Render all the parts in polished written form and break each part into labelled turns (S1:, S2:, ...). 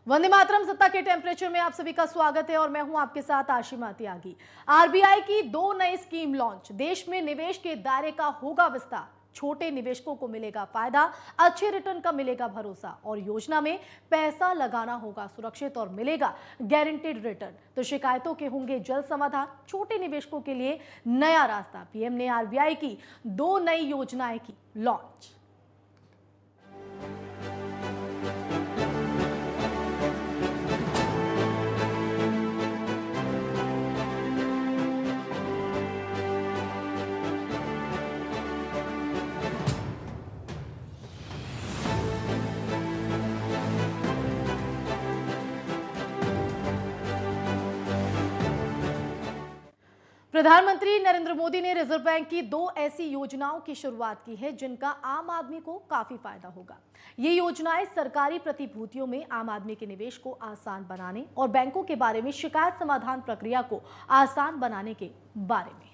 S1: वंदे मातरम। सत्ता के टेम्परेचर में आप सभी का स्वागत है और मैं हूं आपके साथ आशिमा त्यागी। आरबीआई की 2 नई स्कीम लॉन्च। देश में निवेश के दायरे का होगा विस्तार। छोटे निवेशकों को मिलेगा फायदा, अच्छे रिटर्न का मिलेगा भरोसा और योजना में पैसा लगाना होगा सुरक्षित और मिलेगा गारंटीड रिटर्न। तो शिकायतों के होंगे जल्द समाधान। छोटे निवेशकों के लिए नया रास्ता। पीएम ने आरबीआई की 2 नई योजनाएं की लॉन्च। प्रधानमंत्री नरेंद्र मोदी ने रिजर्व बैंक की 2 ऐसी योजनाओं की शुरुआत की है जिनका आम आदमी को काफी फायदा होगा। ये योजनाएं सरकारी प्रतिभूतियों में आम आदमी के निवेश को आसान बनाने और बैंकों के बारे में शिकायत समाधान प्रक्रिया को आसान बनाने के बारे में।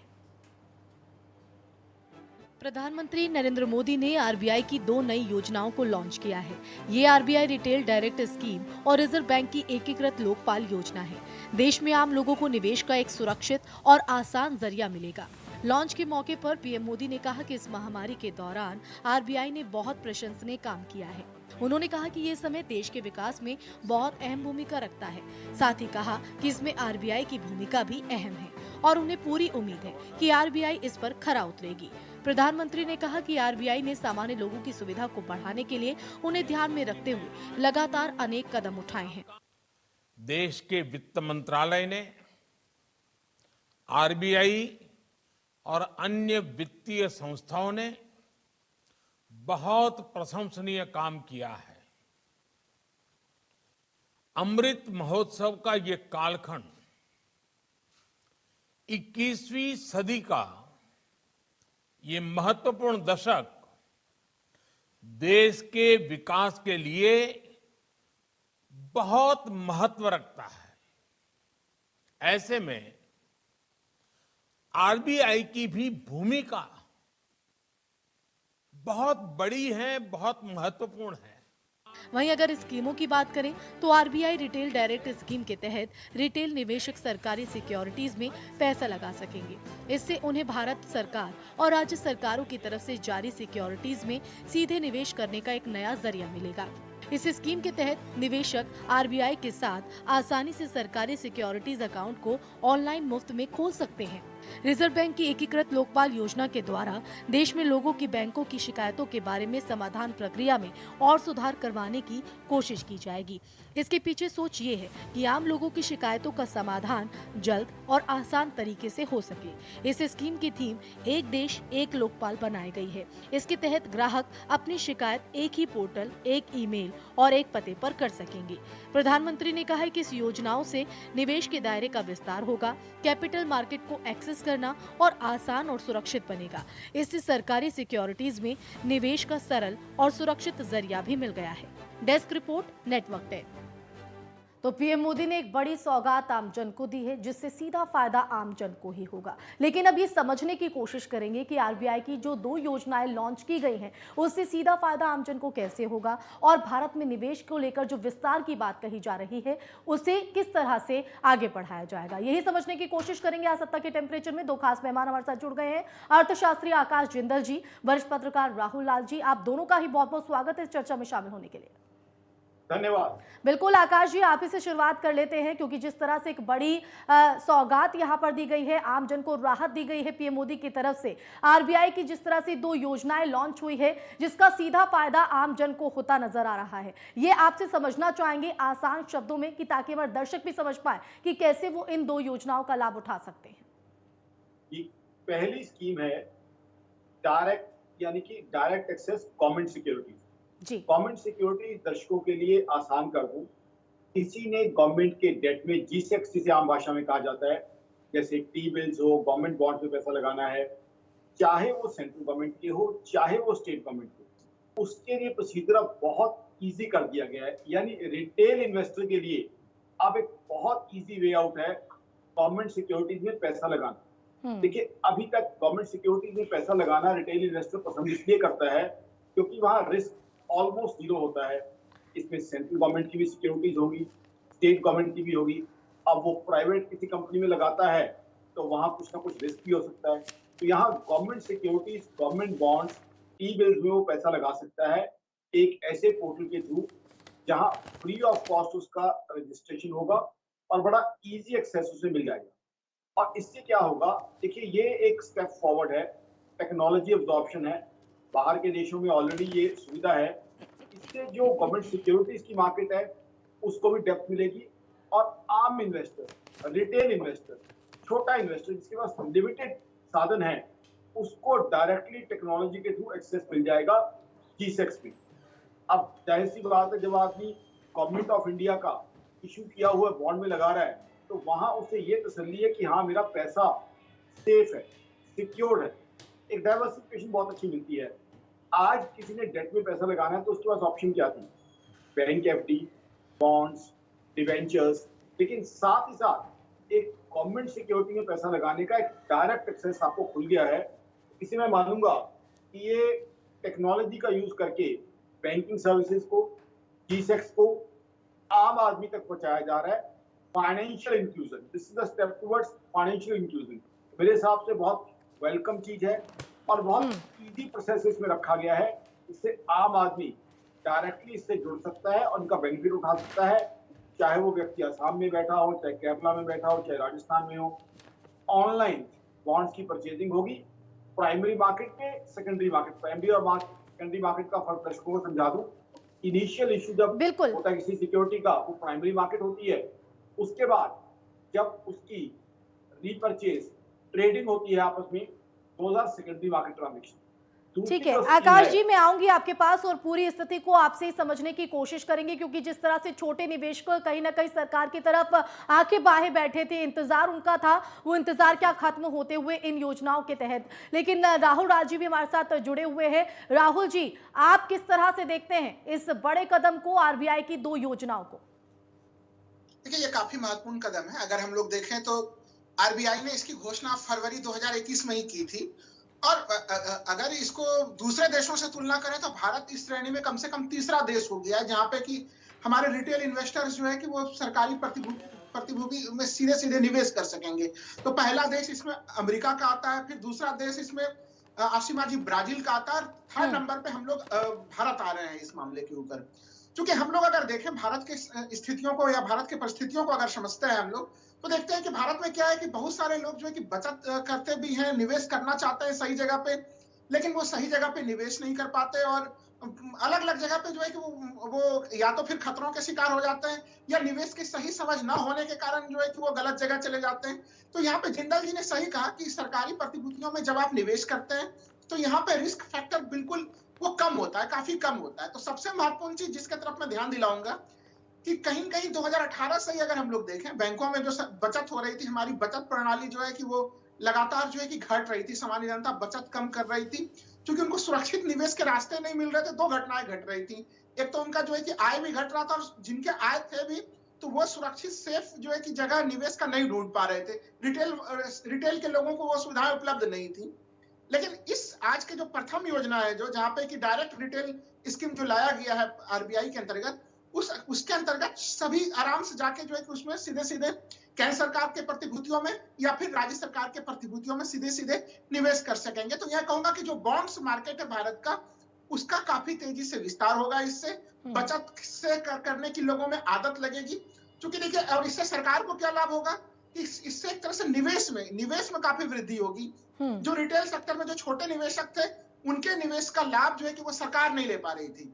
S1: प्रधानमंत्री नरेंद्र मोदी ने आरबीआई की 2 नई योजनाओं को लॉन्च किया है। ये आरबीआई रिटेल डायरेक्ट स्कीम और रिजर्व बैंक की एकीकृत लोकपाल योजना है। देश में आम लोगों को निवेश का एक सुरक्षित और आसान जरिया मिलेगा। लॉन्च के मौके पर पीएम मोदी ने कहा कि इस महामारी के दौरान आरबीआई ने बहुत प्रशंसनीय काम किया है। उन्होंने कहा कि ये समय देश के विकास में बहुत अहम भूमिका रखता है। साथ ही कहा कि इसमें आरबीआई की भूमिका भी अहम है और उन्हें पूरी उम्मीद है कि आरबीआई इस पर खरा उतरेगी। प्रधानमंत्री ने कहा कि आरबीआई ने सामान्य लोगों की सुविधा को बढ़ाने के लिए उन्हें ध्यान में रखते हुए लगातार अनेक कदम उठाए हैं।
S2: देश के वित्त मंत्रालय ने आरबीआई और अन्य वित्तीय संस्थाओं ने बहुत प्रशंसनीय काम किया है। अमृत महोत्सव का ये कालखंड 21वीं सदी का ये महत्वपूर्ण दशक देश के विकास के लिए बहुत महत्व रखता है। ऐसे में आरबीआई की भी भूमिका बहुत बड़ी है, बहुत महत्वपूर्ण है।
S1: वहीं अगर स्कीमों की बात करें तो आरबीआई रिटेल डायरेक्ट स्कीम के तहत रिटेल निवेशक सरकारी सिक्योरिटीज में पैसा लगा सकेंगे। इससे उन्हें भारत सरकार और राज्य सरकारों की तरफ से जारी सिक्योरिटीज में सीधे निवेश करने का एक नया जरिया मिलेगा। इस स्कीम के तहत निवेशक आरबीआई के साथ आसानी से सरकारी सिक्योरिटीज अकाउंट को ऑनलाइन मुफ्त में खोल सकते हैं। रिजर्व बैंक की एकीकृत लोकपाल योजना के द्वारा देश में लोगों की बैंकों की शिकायतों के बारे में समाधान प्रक्रिया में और सुधार करवाने की कोशिश की जाएगी। इसके पीछे सोच ये है कि आम लोगों की शिकायतों का समाधान जल्द और आसान तरीके से हो सके। इस स्कीम की थीम एक देश एक लोकपाल बनाई गई है। इसके तहत ग्राहक अपनी शिकायत एक ही पोर्टल, एक ईमेल और एक पते पर कर सकेंगे। प्रधानमंत्री ने कहा है कि इस योजनाओं से निवेश के दायरे का विस्तार होगा, कैपिटल मार्केट को एक्सेस करना और आसान और सुरक्षित बनेगा। इससे सरकारी सिक्योरिटीज में निवेश का सरल और सुरक्षित जरिया भी मिल गया है। Desk report, network 10। तो पीएम मोदी ने एक बड़ी सौगात आमजन को दी है जिससे सीधा फायदा आमजन को ही होगा। लेकिन अब ये समझने की कोशिश करेंगे कि आरबीआई की जो 2 योजनाएं लॉन्च की गई हैं उससे सीधा फायदा आमजन को कैसे होगा और भारत में निवेश को लेकर जो विस्तार की बात कही जा रही है उसे किस तरह से आगे बढ़ाया जाएगा। यही समझने की कोशिश करेंगे। आज सत्ता के टेम्परेचर में 2 खास मेहमान हमारे साथ जुड़ गए हैं। अर्थशास्त्री आकाश जिंदल जी, वरिष्ठ पत्रकार राहुल लाल जी, आप दोनों का ही बहुत बहुत स्वागत है इस चर्चा में शामिल होने के लिए।
S3: धन्यवाद।
S1: बिल्कुल आकाश जी, आप ही से शुरुआत कर लेते हैं क्योंकि जिस तरह से एक बड़ी सौगात यहां पर दी गई है, आम जन को राहत दी गई है पीएम मोदी की तरफ से। आरबीआई की जिस तरह से 2 योजनाएं लॉन्च हुई है जिसका सीधा फायदा आम जन को होता नजर आ रहा है, ये आपसे समझना चाहेंगे आसान शब्दों में कि ताकि हमारे दर्शक भी समझ पाए कि कैसे वो इन 2 योजनाओं का लाभ उठा सकते हैं।
S3: पहली स्कीम है डायरेक्ट यानी कि direct access government securities. Government security दर्शकों के लिए आसान कर दूं, किसी ने गवर्नमेंट के डेट में G-Secs जिसे आम भाषा में कहा जाता है, जैसे टी बिल्स हो, गवर्नमेंट बॉन्ड पे पैसा लगाना है, चाहे वो सेंट्रल गवर्नमेंट के हो चाहे वो स्टेट गवर्नमेंट के, उसके लिए प्रोसीजर बहुत इजी कर दिया गया है। यानी रिटेल इन्वेस्टर के लिए अब एक बहुत इजी वे आउट है गवर्नमेंट सिक्योरिटीज में पैसा लगाना। देखिए, अभी तक गवर्नमेंट सिक्योरिटीज में पैसा लगाना रिटेल इन्वेस्टर पसंद इसलिए करता है क्योंकि वहां रिस्क ऑलमोस्ट जीरो होता है। इसमें सेंट्रल गवर्नमेंट की भी सिक्योरिटीज होगी, स्टेट गवर्नमेंट की भी होगी। अब वो प्राइवेट किसी कंपनी में लगाता है तो वहां कुछ ना कुछ रिस्क भी हो सकता है। तो यहाँ गवर्नमेंट सिक्योरिटीज, गवर्नमेंट बॉन्ड्स, ई बिल्स में वो पैसा लगा सकता है एक ऐसे पोर्टल के थ्रू जहां फ्री ऑफ कॉस्ट उसका रजिस्ट्रेशन होगा और बड़ा इजी एक्सेस उसे मिल जाएगा। और इससे क्या होगा, देखिए ये एक स्टेप फॉरवर्ड है, टेक्नोलॉजी अब्जॉर्प्शन है, बाहर के देशों में ऑलरेडी ये सुविधा है। इससे जो गवर्नमेंट सिक्योरिटीज की मार्केट है उसको भी डेप्थ मिलेगी और आम इन्वेस्टर, रिटेल इन्वेस्टर, छोटा इन्वेस्टर जिसके पास लिमिटेड साधन है उसको डायरेक्टली टेक्नोलॉजी के थ्रू एक्सेस मिल जाएगा G-SEX में। अब जाहिर सी बात है, जब आदमी गवर्नमेंट ऑफ इंडिया का इशू किया हुआ बॉन्ड में लगा रहा है तो वहां उसे ये तसल्ली है कि हाँ मेरा पैसा सेफ है, सिक्योर्ड है। एक डाइवर्सिफिकेशन बहुत अच्छी मिलती है। आज किसी ने डेट में पैसा लगाना है तो उसके पास ऑप्शन क्या थी? बैंक एफडी, बॉन्ड्स, डिवेंचर्स, लेकिन साथ ही साथ एक गवर्नमेंट सिक्योरिटी में पैसा लगाने का एक डायरेक्ट एक्सेस आपको खुल गया है। इसे मैं मानूंगा कि ये टेक्नोलॉजी का यूज करके बैंकिंग सर्विसेज को, G-SEX को आम आदमी तक पहुंचाया जा रहा है। Financial inclusion, this is the step towards financial inclusion. मेरे हिसाब से बहुत वेलकम चीज है और बहुत इजी प्रोसेस इसमें रखा गया है। इससे आम आदमी डायरेक्टली इससे जुड़ सकता है और उनका बेनिफिट उठा सकता है, चाहे वो व्यक्ति असम में बैठा हो, चाहे केरला में बैठा हो, चाहे राजस्थान में हो। ऑनलाइन बॉन्ड्स की परचेजिंग होगी प्राइमरी मार्केट में, सेकेंडरी मार्केट। प्राइमरी और सेकेंडरी मार्केट का फर्क दर्शकों को समझा दूं। इनिशियल इशू जब होता है किसी सिक्योरिटी का, वो प्राइमरी मार्केट होती है। उसके बाद जब उसकी रीपरचेज, ट्रेडिंग होती है आपस में, 2000 सेकेंडरी मार्केट ट्रांजेक्शन।
S1: ठीक है आकाश जी, मैं आऊंगी आपके पास और पूरी स्थिति को आपसे ही समझने की कोशिश करेंगे, क्योंकि जिस तरह से छोटे निवेशक कहीं ना कहीं सरकार की तरफ आंखें बाहे बैठे थे, इंतजार उनका था, वो इंतजार क्या खत्म होते हुए इन योजनाओं के तहत। लेकिन राहुल राजी भी हमारे साथ जुड़े हुए हैं। राहुल जी, आप किस तरह से देखते हैं इस बड़े कदम को, आरबीआई की 2 योजनाओं को?
S4: देखिए ये काफी महत्वपूर्ण कदम है। अगर हम लोग देखें तो आरबीआई ने इसकी घोषणा फरवरी 2021 में ही की थी और अगर इसको दूसरे देशों से तुलना करें तो भारत इस श्रेणी में कम से कम तीसरा देश हो गया है जहां पे कि हमारे रिटेल इन्वेस्टर्स जो है कि वो सरकारी प्रतिभूति में सीधे सीधे निवेश कर सकेंगे। तो पहला देश इसमें अमेरिका का आता है, फिर दूसरा देश इसमें आसिमा जी ब्राजील का आता है, और थर्ड नंबर पे हम लोग भारत आ रहे हैं इस मामले के ऊपर। क्योंकि हम लोग अगर देखें भारत के स्थितियों को या भारत की परिस्थितियों को अगर समझते हैं हम लोग, तो देखते हैं कि भारत में क्या है कि बहुत सारे लोग जो है कि बचत करते भी हैं, निवेश करना चाहते हैं सही जगह पे, लेकिन वो सही जगह पे निवेश नहीं कर पाते और अलग अलग जगह पे जो है कि वो या तो फिर खतरों के शिकार हो जाते हैं या निवेश की सही समझ ना होने के कारण जो है कि वो गलत जगह चले जाते हैं। तो यहाँ पे जिंदल जी ने सही कहा कि सरकारी प्रतिभूतियों में जब आप निवेश करते हैं तो यहाँ पे रिस्क फैक्टर बिल्कुल वो कम होता है, काफी कम होता है। तो सबसे महत्वपूर्ण चीज जिसके तरफ मैं ध्यान दिलाऊंगा कि कहीं कहीं 2018 से ही अगर हम लोग देखें, बैंकों में जो बचत हो रही थी, हमारी बचत प्रणाली जो है कि वो लगातार जो है कि घट रही थी, सामान्य जनता बचत कम कर रही थी क्योंकि उनको सुरक्षित निवेश के रास्ते नहीं मिल रहे थे। 2 घटनाएं घट रही थी, एक तो उनका जो है कि आय भी घट रहा था और जिनके आय थे भी तो वो सुरक्षित सेफ जो है कि जगह निवेश का नहीं ढूंढ पा रहे थे। रिटेल के लोगों को वो सुविधाएं उपलब्ध नहीं थी। लेकिन इस आज के जो प्रथम योजना है जो जहां पे कि डायरेक्ट रिटेल स्कीम जो लाया गया है आरबीआई के अंतर्गत, उसके अंतर्गत सभी आराम से जाके जो है कि उसमें सीधे सीधे केंद्र सरकार के प्रतिभूतियों में या फिर राज्य सरकार के प्रतिभूतियों में सीधे सीधे निवेश कर सकेंगे। तो यह कहूंगा कि जो बॉन्ड्स मार्केट है भारत का, उसका काफी तेजी से विस्तार होगा। इससे बचत से करने की लोगों में आदत लगेगी। क्योंकि देखिए, और इससे सरकार को क्या लाभ होगा, इससे एक तरह से निवेश में काफी वृद्धि होगी। जो रिटेल सेक्टर में जो छोटे निवेशक थे, उनके निवेश का लाभ जो है कि वो सरकार नहीं ले पा रही थी।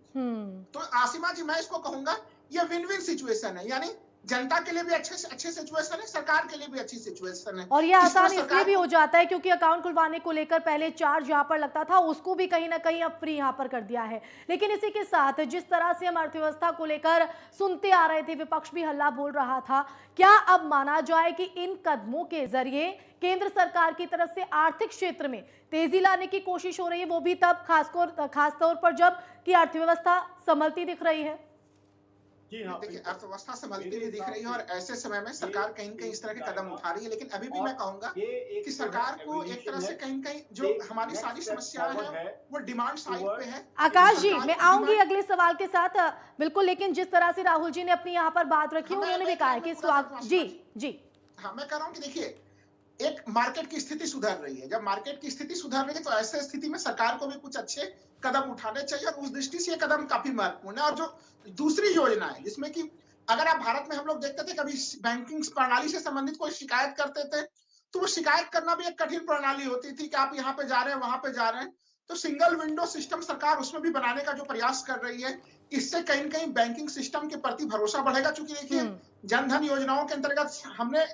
S4: तो आसिमा जी, मैं इसको कहूंगा ये विन विन सिचुएशन है, यानी जनता के लिए भी अच्छे सिचुएशन है, सरकार के लिए भी अच्छी सिचुएशन है।
S1: और ये आसान इसलिए भी हो जाता है क्योंकि अकाउंट खुलवाने को लेकर पहले चार्ज यहाँ पर लगता था, उसको भी कहीं ना कहीं अब फ्री यहाँ पर कर दिया है। लेकिन इसी के साथ जिस तरह से हम अर्थव्यवस्था को लेकर सुनते आ रहे थे, विपक्ष भी हल्ला बोल रहा था, क्या अब माना जाए कि इन कदमों के जरिए केंद्र सरकार की तरफ से आर्थिक क्षेत्र में तेजी लाने की कोशिश हो रही है, वो भी तब खासतौर पर जब कि अर्थव्यवस्था संभलती दिख रही है?
S3: जी हाँ,
S4: देखिए
S3: बिल्कुल।
S4: अर्थव्यवस्था संभलती
S3: मेरे
S4: हुई दिख
S3: हिसाब
S4: रही है
S3: से
S4: और ऐसे समय में सरकार कहीं न कहीं इस तरह के कदम उठा रही है, लेकिन अभी भी
S3: और
S4: मैं कहूँगा
S3: ये
S4: कि
S3: एक जो है
S4: सरकार को एक
S3: एवोल्यूशन
S4: तरह
S3: है,
S4: से कहीं न कहीं जो
S3: एक
S4: हमारी
S3: नेक्स्ट
S4: सारी
S3: स्टेप
S4: समस्याएँ
S3: फॉरवर्ड
S4: हैं,
S3: है
S4: वो डिमांड साइड पे
S3: टुवर्ड्स
S4: है।
S1: आकाश
S4: तो
S1: जी,
S4: सरकार
S1: मैं
S4: को
S1: आऊंगी
S4: डिमांड
S1: अगले सवाल के साथ बिल्कुल, लेकिन जिस तरह से राहुल जी ने अपनी यहाँ पर बात रखी,
S4: हाँ, मैं
S1: उन्होंने भी
S4: एक
S1: कहा
S4: लाइन
S1: है
S4: में
S1: कि
S4: पूरा कर दूँ
S1: जी
S4: आसिमा जी?
S1: जी
S4: हाँ, मैं कह रहा हूँ कि देखिए, एक मार्केट की स्थिति सुधर रही है। जब मार्केट की स्थिति सुधर रही है, तो ऐसे स्थिति में सरकार को भी कुछ अच्छे कदम उठाने चाहिए और उस दृष्टि से ये कदम काफ़ी महत्वपूर्ण है। और जो दूसरी योजना है, जिसमें कि अगर आप भारत में हम लोग देखते थे कभी बैंकिंग प्रणाली से संबंधित कोई शिकायत करते थे, तो वो शिकायत करना भी एक कठिन प्रणाली होती थी कि आप यहाँ पे जा रहे हैं, वहाँ पे जा रहे हैं। तो सिंगल विंडो सिस्टम सरकार उसमें भी बनाने का जो प्रयास कर रही है, इससे कहीं न कहीं बैंकिंग सिस्टम के प्रति भरोसा बढ़ेगा। चूँकि देखिए,
S1: हम्म
S4: जन-धन योजनाओं के अंतर्गत हमने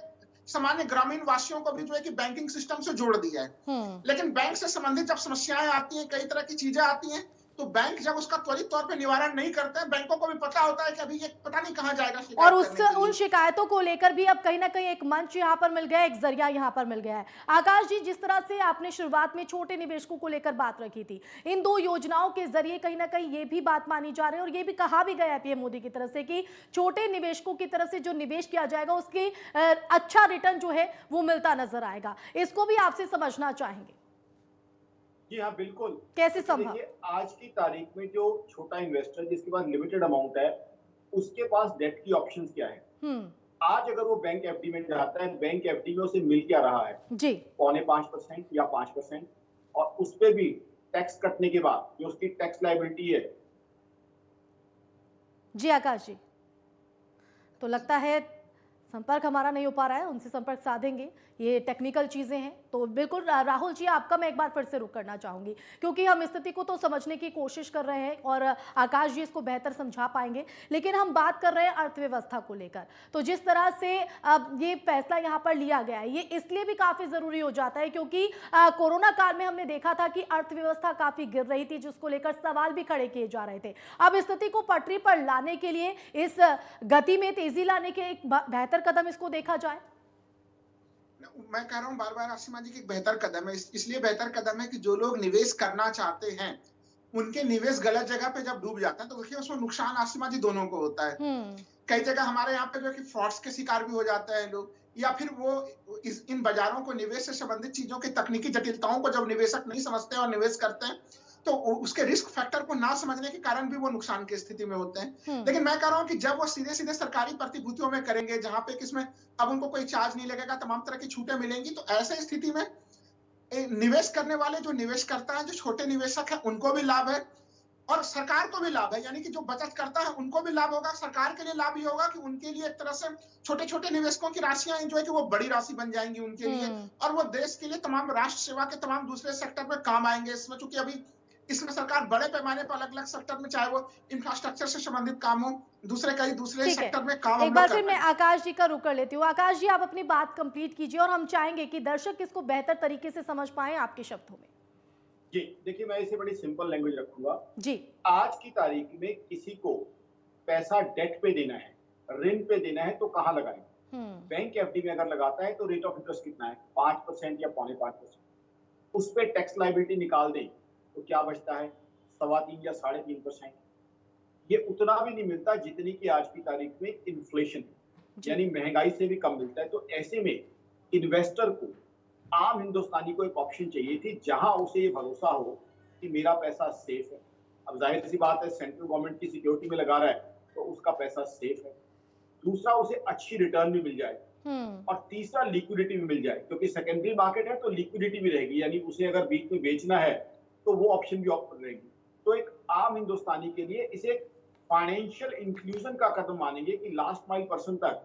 S4: सामान्य ग्रामीण वासियों को भी जो है कि बैंकिंग सिस्टम से जोड़ दिया है।
S1: हम्म
S4: लेकिन बैंक से संबंधित जब समस्याएँ आती हैं, कई तरह की चीज़ें आती हैं, तो बैंक जब उसका त्वरित तौर पे निवारण नहीं करते हैं, बैंकों को भी पता होता है कि अभी ये पता नहीं कहाँ जाएगा
S1: और
S4: शिकायत
S1: उस
S4: करने के
S1: उन
S4: लिए।
S1: शिकायतों को लेकर भी अब कहीं ना कहीं एक मंच यहाँ पर मिल गया है, एक जरिया यहाँ पर मिल गया है। आकाश जी, जिस तरह से आपने शुरुआत में छोटे निवेशकों को लेकर बात रखी थी, इन दो योजनाओं के जरिए कहीं ना कहीं ये भी बात मानी जा रही है और ये भी कहा भी गया है पीएम मोदी की तरफ से कि छोटे निवेशकों की तरफ से जो निवेश किया जाएगा उसकी अच्छा रिटर्न जो है वो मिलता नजर आएगा। इसको भी आपसे समझना चाहेंगे,
S3: जी हाँ, बिल्कुल।
S1: कैसे
S3: क्योंकि
S1: संभव?
S3: देखिए, आज की तारीख में जो छोटा इन्वेस्टर जिसके पास लिमिटेड अमाउंट है, उसके पास डेट की ऑप्शंस क्या है?
S1: हम्म
S3: आज अगर वो बैंक एफडी में जाता है, बैंक एफडी में उसे मिल क्या रहा है?
S1: जी
S3: पौने 5% या 5%, और उस पे भी टैक्स कटने के बाद जो उसकी टैक्स लायबिलिटी है।
S1: जी आकाश जी, तो लगता है संपर्क हमारा नहीं हो पा रहा है, उनसे संपर्क साधेंगे, ये टेक्निकल चीज़ें हैं। तो बिल्कुल राहुल जी, आपका मैं एक बार फिर से रुख करना चाहूँगी, क्योंकि हम स्थिति को तो समझने की कोशिश कर रहे हैं और आकाश जी इसको बेहतर समझा पाएंगे, लेकिन हम बात कर रहे हैं अर्थव्यवस्था को लेकर। तो जिस तरह से अब ये फैसला यहाँ पर लिया गया है, ये इसलिए भी काफ़ी ज़रूरी हो जाता है क्योंकि कोरोना काल में हमने देखा था कि अर्थव्यवस्था काफ़ी गिर रही थी, जिसको लेकर सवाल भी खड़े किए जा रहे थे। अब स्थिति को पटरी पर लाने के लिए, इस गति में तेजी लाने के एक बेहतर कदम इसको देखा जाए।
S4: मैं कह रहा हूँ बार-बार आसिमा जी कि एक बेहतर कदम है। इसलिए बेहतर कदम है कि जो लोग निवेश करना चाहते हैं, उनके निवेश गलत जगह पे जब डूब जाता है, तो देखिए उसमें नुकसान आसिमा जी दोनों को होता है। कई जगह हमारे यहाँ पे जो है कि फ्रॉड्स के शिकार भी हो जाते हैं लोग, या फिर वो इन बाजारों को, निवेश से संबंधित चीजों की तकनीकी जटिलताओं को जब निवेशक नहीं समझते और निवेश करते हैं, तो उसके रिस्क फैक्टर को ना समझने के कारण भी वो नुकसान की स्थिति में होते हैं। लेकिन मैं कह रहा हूँ कि जब वो सीधे-सीधे सरकारी प्रतिभूतियों में करेंगे, जहाँ पे किसमें अब उनको कोई चार्ज नहीं लगेगा, तमाम तरह की छूटें मिलेंगी, तो ऐसे स्थिति में निवेश करने वाले जो निवेश करता है, जो छोटे निवेशक हैं, उनको भी लाभ है और सरकार को भी लाभ है। यानी कि जो बचत करता है उनको भी लाभ होगा, सरकार के लिए लाभ ये होगा कि उनके लिए एक तरह से छोटे-छोटे निवेशकों की राशियां जो है कि वो बड़ी राशि बन जाएंगी उनके लिए, और वो देश के लिए, तमाम राष्ट्र सेवा के तमाम दूसरे सेक्टर में काम आएंगे। इसमें चूंकि अभी इसमें सरकार बड़े पैमाने पर अलग-अलग सेक्टर में, चाहे वो इंफ्रास्ट्रक्चर से संबंधित काम हो, दूसरे सेक्टर में काम
S1: एक बार फिर मैं आकाश जी का रुख कर लेती हूँ। आकाश जी, आप अपनी बात कंप्लीट कीजिए और हम चाहेंगे कि दर्शक इसको बेहतर तरीके से समझ पाए आपके शब्दों में।
S3: जी, देखिए, मैं इसे बड़ी सिंपल लैंग्वेज रखूंगा
S1: जी।
S3: आज की तारीख में किसी को पैसा डेट पे देना है, ऋण पे देना है, तो कहाँ लगाएं? बैंक एफडी में अगर लगाता है तो रेट ऑफ इंटरेस्ट कितना है? 5% या पौने 5%। उस पे टैक्स लायबिलिटी निकाल दें तो क्या बचता है? 3.25 या 3.5%। ये उतना भी नहीं मिलता जितनी की आज की तारीख में इन्फ्लेशन है, यानी महंगाई से भी कम मिलता है। तो ऐसे में इन्वेस्टर को, आम हिंदुस्तानी को एक ऑप्शन चाहिए थी जहां उसे ये भरोसा हो कि मेरा पैसा सेफ है। अब जाहिर सी बात है, सेंट्रल गवर्नमेंट की सिक्योरिटी में लगा रहा है तो उसका पैसा सेफ है। दूसरा, उसे अच्छी रिटर्न भी मिल जाए, और तीसरा, लिक्विडिटी भी मिल जाए, क्योंकि सेकेंडरी मार्केट है तो लिक्विडिटी भी रहेगी, यानी उसे अगर बीच में बेचना है तो वो ऑप्शन भी ओपन रहेगी। तो एक आम हिंदुस्तानी के लिए इसे फाइनेंशियल इंक्लूजन का कदम मानेंगे कि लास्ट माइल पर्सन तक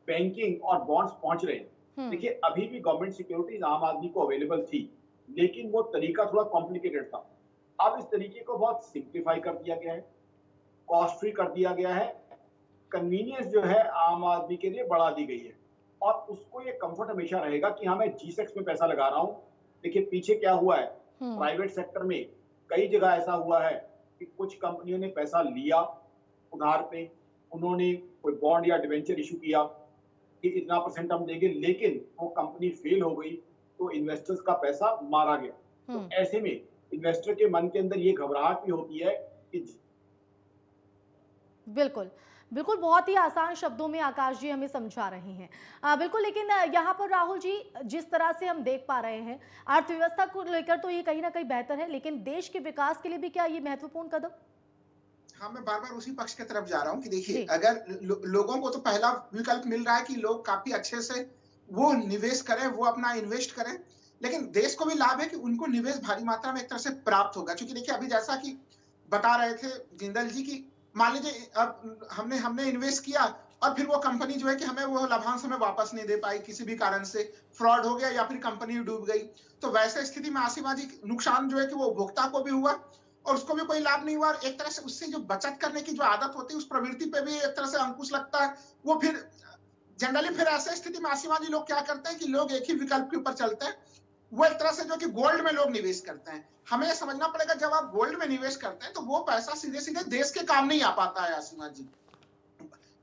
S3: बैंकिंग और बॉन्ड्स पहुंच रहे हैं। देखिए, अभी भी गवर्नमेंट सिक्योरिटीज आम आदमी को अवेलेबल थी, लेकिन वो तरीका थोड़ा कॉम्प्लिकेटेड था। अब इस तरीके को बहुत सिंप्लीफाई कर दिया गया है, कॉस्ट फ्री कर दिया गया है, कन्वीनियंस जो है आम आदमी के लिए बढ़ा दी गई है, और उसको ये कंफर्ट हमेशा रहेगा कि हाँ, मैं G-Secs में पैसा लगा रहा हूँ। देखिए, पीछे क्या हुआ है, प्राइवेट सेक्टर में कई जगह ऐसा हुआ है कि कुछ कंपनियों ने पैसा लिया उधार पे, उन्होंने कोई बॉन्ड या डिवेंचर इशू किया कि इतना % हम देंगे, लेकिन वो कंपनी फेल हो गई तो इन्वेस्टर्स का पैसा मारा गया। तो ऐसे में इन्वेस्टर के मन के अंदर ये घबराहट भी होती है कि
S1: बिल्कुल बिल्कुल, बहुत ही आसान शब्दों में आकाश जी हमें समझा रहे हैं। बिल्कुल, लेकिन यहाँ पर राहुल जी, जिस तरह से हम देख पा रहे हैं, अर्थव्यवस्था को लेकर तो ये कहीं न कहीं बेहतर है, लेकिन देश के विकास के लिए भी क्या ये महत्वपूर्ण कदम?
S4: हाँ, मैं बार-बार उसी पक्ष की तरफ जा रहा हूँ कि देखिए,
S1: जी,
S4: अगर लोगों को तो पहला विकल्प मिल रहा है कि लोग काफ़ी अच्छे से वो निवेश करें, वो अपना इन्वेस्ट करें, लेकिन देश को भी लाभ है कि उनको निवेश भारी मात्रा में एक तरह से प्राप्त होगा। क्योंकि देखिए, अभी जैसा कि बता रहे थे जिंदल जी कि मान लीजिए अब हमने इन्वेस्ट किया और फिर वो कंपनी जो है कि हमें वो लाभांश हमें वापस नहीं दे पाई, किसी भी कारण से फ्रॉड हो गया या फिर कंपनी डूब गई। तो वैसे स्थिति में आसिमा जी नुकसान जो है कि वो उपभोक्ता को भी हुआ और उसको भी कोई लाभ नहीं हुआ, और एक तरह से उससे जो बचत करने की जो आदत होती है उस प्रवृत्ति पे भी एक तरह से अंकुश लगता है। वो फिर जनरली फिर ऐसे स्थिति में आसिमा जी लोग क्या करते हैं कि लोग एक ही विकल्प के ऊपर चलते हैं। वो एक तरह से जो कि गोल्ड में लोग निवेश करते हैं। हमें यह समझना पड़ेगा, जब आप गोल्ड में निवेश करते हैं तो वो पैसा सीधे सीधे देश के काम नहीं आ पाता है आसिमा जी।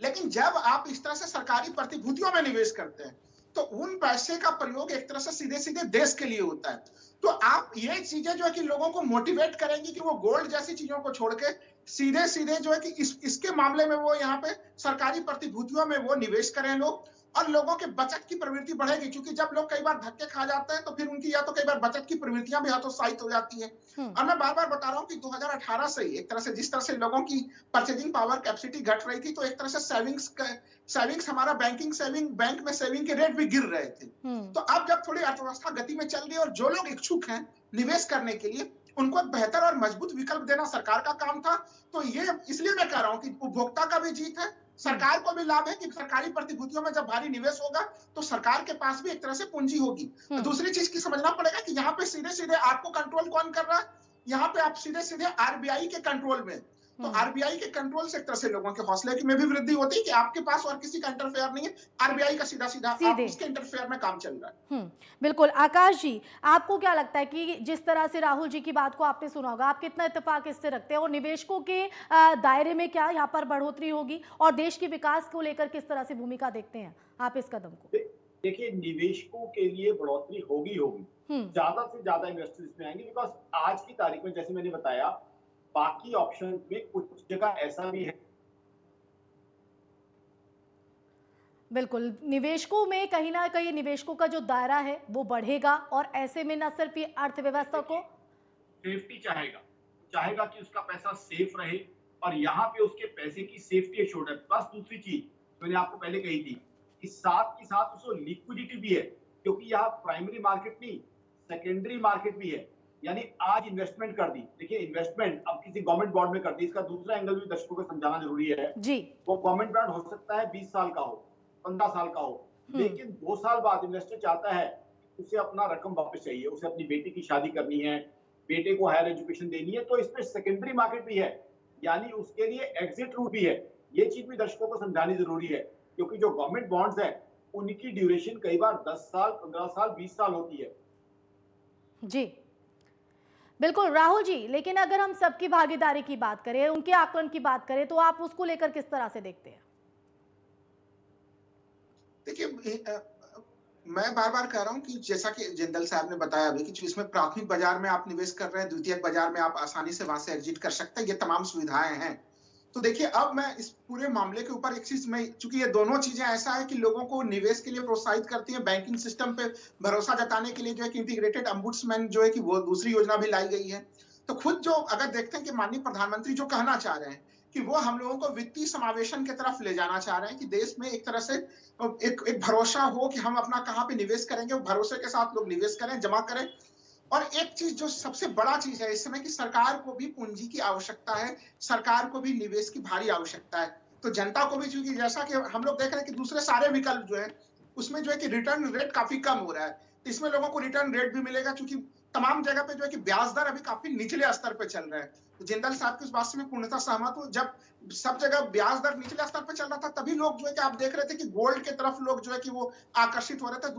S4: लेकिन जब आप इस तरह से सरकारी प्रतिभूतियों में निवेश करते हैं तो उन पैसे का प्रयोग एक तरह से सीधे सीधे देश के लिए होता है। तो आप ये चीजें जो है कि लोगों को मोटिवेट करेंगी कि वो गोल्ड जैसी चीजों को छोड़ के सीधे सीधे जो है कि इसके मामले में वो यहाँ पे सरकारी प्रतिभूतियों में वो निवेश करें लोग, और लोगों के बचत की प्रवृत्ति बढ़ेगी। क्योंकि जब लोग कई बार धक्के खा जाते हैं तो फिर उनकी या तो कई बार बचत की प्रवृत्तियां भी हतोत्साहित हो जाती है। और मैं बार बार बता रहा हूँ कि 2018 से ही एक तरह से जिस तरह से लोगों की परचेजिंग पावर कैपेसिटी घट रही थी, तो एक तरह से सेविंग्स हमारा बैंक में सेविंग के रेट भी गिर रहे थे। तो अब जब थोड़ी अर्थव्यवस्था गति में चल रही है और जो लोग इच्छुक हैं निवेश करने के लिए, उनको एक बेहतर और मजबूत विकल्प देना सरकार का काम था। तो ये इसलिए मैं कह रहा हूं कि उपभोक्ता का भी जीत है, सरकार को भी लाभ है कि सरकारी प्रतिभूतियों में जब भारी निवेश होगा तो सरकार के पास भी एक तरह से पूंजी होगी। तो दूसरी चीज की समझना पड़ेगा कि यहाँ पे सीधे सीधे आपको कंट्रोल कौन कर रहा है, यहाँ पे आप सीधे सीधे आरबीआई के कंट्रोल में। तो आरबीआई के कंट्रोल से एक तरह से लोगों के हौसले की में भी वृद्धि होती है कि आपके पास और किसी का इंटरफेयर नहीं है, आरबीआई का सीधा सीधा आप उसके इंटरफेयर में काम चल रहा है।
S1: बिल्कुल। आकाश जी, आपको क्या लगता है कि जिस तरह से राहुल जी की बात को आपने सुना होगा, आप कितना इत्तेफाक इससे रखते हैं और निवेशकों के दायरे में क्या यहाँ पर बढ़ोतरी होगी और देश के विकास को लेकर किस तरह से भूमिका देखते हैं आप इस कदम को?
S3: देखिए, निवेशकों के लिए बढ़ोतरी होगी ज्यादा से ज्यादा इन्वेस्टर्स में आएंगे, बिकॉज आज की तारीख में जैसे मैंने बताया बाकी ऑप्शन में कुछ जगह ऐसा भी है।
S1: बिल्कुल, निवेशकों में कहीं ना कहीं निवेशकों का जो दायरा है वो बढ़ेगा और ऐसे में न सिर्फ ये अर्थव्यवस्था को
S3: सेफ्टी चाहेगा कि उसका पैसा सेफ रहे और यहाँ पे उसके पैसे की सेफ्टी एश्योर्ड है। प्लस दूसरी चीज मैंने आपको पहले कही थी कि साथ ही साथ उसको लिक्विडिटी भी है, क्योंकि यहाँ प्राइमरी मार्केट नहीं सेकेंडरी मार्केट भी है। यानी आज इन्वेस्टमेंट कर दी, देखिए इन्वेस्टमेंट अब किसी गवर्नमेंट बॉन्ड में कर दी, इसका दूसरा एंगल भी दर्शकों को समझाना जरूरी है
S1: जी।
S3: वो गवर्नमेंट बॉन्ड हो सकता है 20 साल का हो, 15 साल का हो, लेकिन 2 साल बाद इन्वेस्टर चाहता है उसे अपना रकम वापस चाहिए, उसे अपनी बेटी की शादी करनी है, बेटे को हायर एजुकेशन देनी है, तो इसमें सेकेंडरी मार्केट भी है, यानी उसके लिए एग्जिट रूट भी है। ये चीज भी दर्शकों को समझानी जरूरी है, क्योंकि जो गवर्नमेंट बॉन्ड्स है उनकी ड्यूरेशन कई बार 10 साल, 15 साल, 20 साल होती है।
S1: जी बिल्कुल राहुल जी, लेकिन अगर हम सबकी भागीदारी की बात करें, उनके आकलन की बात करें, तो आप उसको लेकर किस तरह से देखते हैं?
S4: देखिए, मैं बार बार कह रहा हूं कि जैसा कि जिंदल साहब ने बताया अभी कि इसमें प्राथमिक बाजार में आप निवेश कर रहे हैं, द्वितीयक बाजार में आप आसानी से वहां से एग्जिट कर सकते हैं, ये तमाम सुविधाएं हैं। तो देखिए, अब मैं इस पूरे मामले के ऊपर एक चीज में, चूंकि ये दोनों चीजें ऐसा है कि लोगों को निवेश के लिए प्रोत्साहित करती है, बैंकिंग सिस्टम पे भरोसा जताने के लिए जो है कि इंटीग्रेटेड अम्बुड्समैन जो है कि वो दूसरी योजना भी लाई गई है। तो खुद जो अगर देखते हैं कि माननीय प्रधानमंत्री जो कहना चाह रहे हैं कि वो हम लोगों को वित्तीय समावेशन की तरफ ले जाना चाह रहे हैं कि देश में एक तरह से एक भरोसा हो कि हम अपना कहाँ पे निवेश करेंगे, वो भरोसे के साथ लोग निवेश करें, जमा करें। और एक चीज जो सबसे बड़ा चीज है इस समय कि सरकार को भी पूंजी की आवश्यकता है, सरकार को भी निवेश की भारी आवश्यकता है। तो जनता को भी, चूंकि जैसा कि हम लोग देख रहे हैं कि दूसरे सारे विकल्प जो है उसमें जो है कि रिटर्न रेट काफी कम हो रहा है, तो इसमें लोगों को रिटर्न रेट भी मिलेगा, क्योंकि तमाम जगह पे जो है कि ब्याज दर अभी काफी निचले स्तर पे चल रहा है। तो जिंदल साहब की उस बात से मैं पूर्णतः सहमत हूँ। जब सब जगह ब्याज दर निचले स्तर पे चल रहा था तभी लोग जो है कि आप देख रहे थे कि गोल्ड के तरफ लोग जो है कि वो आकर्षित हो रहे थे,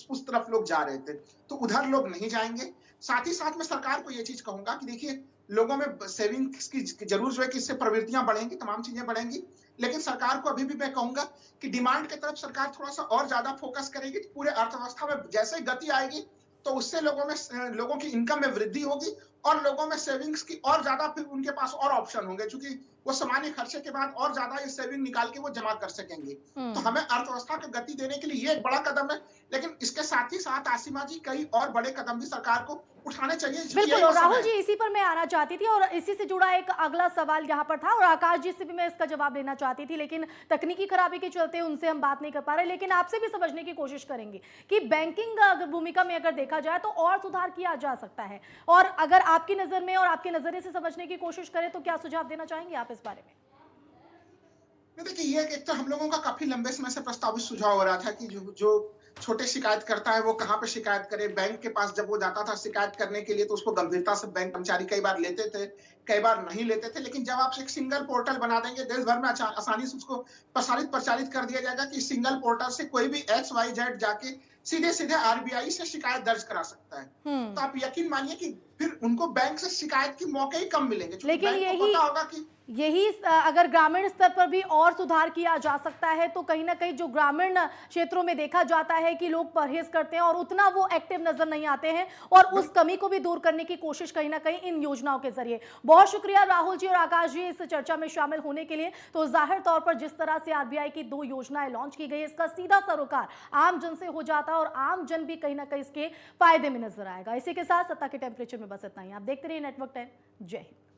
S4: उस तरफ लोग जा रहे थे, तो उधर लोग नहीं जाएंगे। साथ ही साथ मैं सरकार को ये चीज कहूंगा कि देखिए, लोगों में सेविंग्स की जरूर जो है कि इससे प्रवृत्तियां बढ़ेंगी, तमाम चीजें बढ़ेंगी, लेकिन सरकार को अभी भी मैं कहूंगा कि डिमांड की तरफ सरकार थोड़ा सा और ज्यादा फोकस करेगी। पूरे अर्थव्यवस्था में जैसे गति आएगी तो उससे लोगों की इनकम में वृद्धि होगी और लोगों में सेविंग्स की और ज्यादा, फिर उनके पास और ऑप्शन होंगे, क्योंकि वो सामान्य खर्चे के बाद और ज्यादा ये सेविंग निकाल के वो जमा कर सकेंगे। तो हमें अर्थव्यवस्था को गति देने के लिए ये एक बड़ा कदम है, लेकिन इसके साथ ही साथ आसिमा जी कई और बड़े कदम भी सरकार को उठाने चाहिए।
S5: बिल्कुल, और राहुल जी इसी पर मैं आना चाहती थी और इसी से जुड़ा एक अगला सवाल यहाँ पर था और आकाश जी से भी मैं इसका जवाब लेना चाहती थी, लेकिन तकनीकी खराबी के चलते उनसे हम बात नहीं कर पा रहे। लेकिन आपसे भी समझने की कोशिश करेंगे कि बैंकिंग भूमिका में अगर देखा जाए तो और सुधार किया जा सकता है, और अगर आपकी नजर में और आपके नजरिए से समझने की कोशिश करें तो क्या सुझाव देना चाहेंगे आप इस बारे में?
S4: देखिए, ये एक तो हम लोगों का काफी लंबे समय से प्रस्तावित सुझाव हो रहा था कि जो छोटे शिकायत करता है वो कहाँ पे शिकायत करे। बैंक के पास जब वो जाता था शिकायत करने के लिए तो उसको गंभीरता से बैंक कर्मचारी कई बार लेते थे, कई बार नहीं लेते थे। लेकिन जब आप एक सिंगल पोर्टल बना देंगे, देश भर में आसानी से उसको प्रचारित कर दिया जाएगा कि सिंगल पोर्टल से कोई भी XYZ जाके सीधे सीधे आरबीआई से शिकायत दर्ज करा सकता है। तो आप यकीन मानिए कि फिर उनको बैंक से शिकायत के मौके ही कम मिलेंगे।
S5: लेकिन
S4: यही पता होगा कि
S5: यही अगर ग्रामीण स्तर पर भी और सुधार किया जा सकता है तो कहीं ना कहीं जो ग्रामीण क्षेत्रों में देखा जाता है कि लोग परहेज करते हैं और उतना वो एक्टिव नजर नहीं आते हैं, और उस कमी को भी दूर करने की कोशिश कहीं ना कहीं इन योजनाओं के जरिए। बहुत शुक्रिया राहुल जी और आकाश जी इस चर्चा में शामिल होने के लिए। तो जाहिर तौर पर जिस तरह से आरबीआई की 2 योजनाएं लॉन्च की गई, इसका सीधा सरोकार आम जन से हो जाता है और आम जन भी कहीं ना कहीं इसके फायदे में नजर आएगा। इसी के साथ सत्ता के टेम्परेचर में बस इतना ही। आप देखते रहिए नेटवर्क 10। जय हिंद।